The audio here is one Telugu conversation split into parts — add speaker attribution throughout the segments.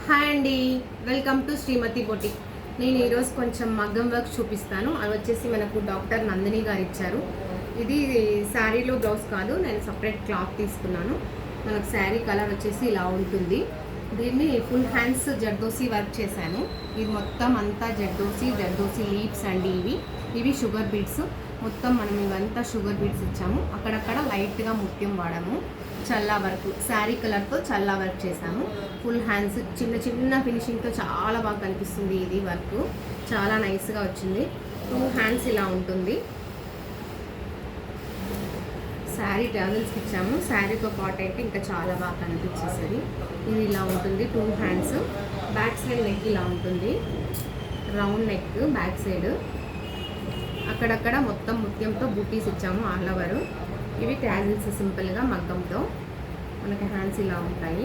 Speaker 1: హాయ్ అండి, వెల్కమ్ టు శ్రీమతి బొటిక్. నేను ఈరోజు కొంచెం మగ్గం వర్క్ చూపిస్తాను. అవి వచ్చేసి మనకు డాక్టర్ నందిని గారు ఇచ్చారు. ఇది శారీలో బ్లౌజ్ కాదు, నేను సపరేట్ క్లాత్ తీసుకున్నాను. మనకు శారీ కలర్ వచ్చేసి ఇలా ఉంటుంది. దీన్ని ఫుల్ హ్యాండ్స్ జర్దోసి వర్క్ చేశాను. ఇది మొత్తం అంతా జర్దోసి లీవ్స్ అండి. ఇవి షుగర్ బీడ్స్. మొత్తం మనం ఇవంతా షుగర్ బీడ్స్ ఇచ్చాము. అక్కడక్కడ లైట్గా ముత్యం వాడాము. చల్లా వర్క్, శారీ కలర్తో చల్లా వర్క్ చేశాము. ఫుల్ హ్యాండ్స్ చిన్న ఫినిషింగ్తో చాలా బాగా కనిపిస్తుంది. ఇది వర్క్ చాలా నైస్గా వచ్చింది. 2 హ్యాండ్స్ ఇలా ఉంటుంది. శారీ ట్రావెల్స్కి ఇచ్చాము. శారీతో పాటు అయితే ఇంకా చాలా బాగా కనిపించేస్తుంది. ఇది ఇలా ఉంటుంది. 2 హ్యాండ్స్. బ్యాక్ సైడ్ నెక్ ఇలా ఉంటుంది. Round neck back side. అక్కడక్కడ మొత్తం ముత్యంతో బూటీస్ ఇచ్చాము ఆల్ ఓవర్. ఇవి ట్యాజిల్స్ సింపుల్గా మగ్గంతో. మనకి హ్యాండ్స్ ఇలా ఉంటాయి.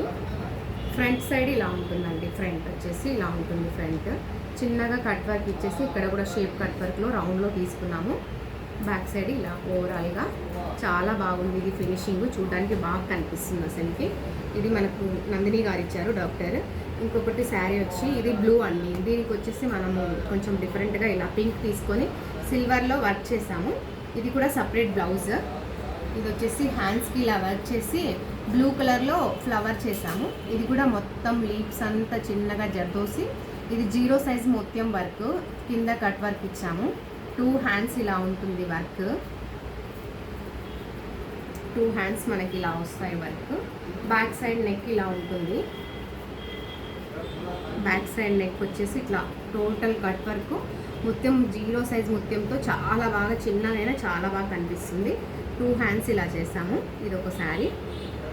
Speaker 1: ఫ్రంట్ సైడ్ ఇలా ఉంటుందండి. ఫ్రంట్ వచ్చేసి ఇలా ఉంటుంది. ఫ్రంట్ చిన్నగా కట్ వర్క్ ఇచ్చేసి ఇక్కడ కూడా షేప్ కట్ వర్క్లో రౌండ్లో తీసుకున్నాము. బ్యాక్ సైడ్ ఇలా ఓవరాల్గా చాలా బాగుంది. ఇది ఫినిషింగ్ చూడడానికి బాగా కనిపిస్తుంది అసలుకి. ఇది మనకు నందిని గారు ఇచ్చారు డాక్టర్. ఇంకొకటి శారీ వచ్చి ఇది బ్లూ అండి. దీనికి వచ్చేసి మనము కొంచెం డిఫరెంట్గా ఇలా పింక్ తీసుకొని సిల్వర్లో వర్క్ చేసాము. ఇది కూడా సపరేట్ బ్లౌజ్. ఇది వచ్చేసి హ్యాండ్స్కి ఇలా వర్క్ చేసి బ్లూ కలర్లో ఫ్లవర్ చేసాము. ఇది కూడా మొత్తం లీవ్స్ అంతా చిన్నగా జర్దోసి. ఇది 0 సైజ్ మొత్తం వర్క్, కింద కట్ వర్క్ ఇచ్చాము. 2 హ్యాండ్స్ ఇలా ఉంటుంది వర్క్. 2 హ్యాండ్స్ మనకి ఇలా వస్తాయి వర్క్. బ్యాక్ సైడ్ నెక్ ఇలా ఉంటుంది. బ్యాక్ సైడ్ నెక్ వచ్చేసి ఇట్లా టోటల్ కట్ వర్క్. ముత్యం 0 సైజ్ ముత్యంతో చాలా బాగా చిన్నదైనా చాలా బాగా కనిపిస్తుంది. 2 హ్యాండ్స్ ఇలా చేసాము. ఇది ఒక శారీ.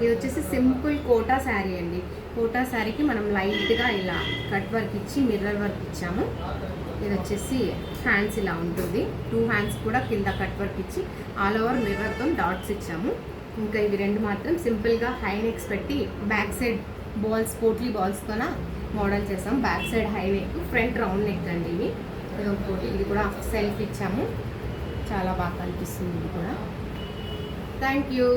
Speaker 1: ఇది వచ్చేసి సింపుల్ కోటా శారీ అండి. కోటా శారీకి మనం లైట్గా ఇలా కట్ వర్క్ ఇచ్చి మిర్రర్ వర్క్ ఇచ్చాము. ఇది వచ్చేసి హ్యాండ్స్ ఇలా ఉంటుంది. 2 హ్యాండ్స్ కూడా కింద కట్ వర్క్ ఇచ్చి ఆల్ ఓవర్ మిర్రర్తో డాట్స్ ఇచ్చాము. ఇంకా ఇవి 2 మాత్రం సింపుల్గా హై నెక్స్ పెట్టి బ్యాక్ సైడ్ బాల్స్ పోట్లీ బాల్స్తోన మోడల్ చేసాం. Back side high neck, front round neck అండి. ఇది ఒకటి. ఇది కూడా సెల్ఫ్ ఇచ్చాము. చాలా బాగా కనిపిస్తుంది ఇది కూడా. Thank you.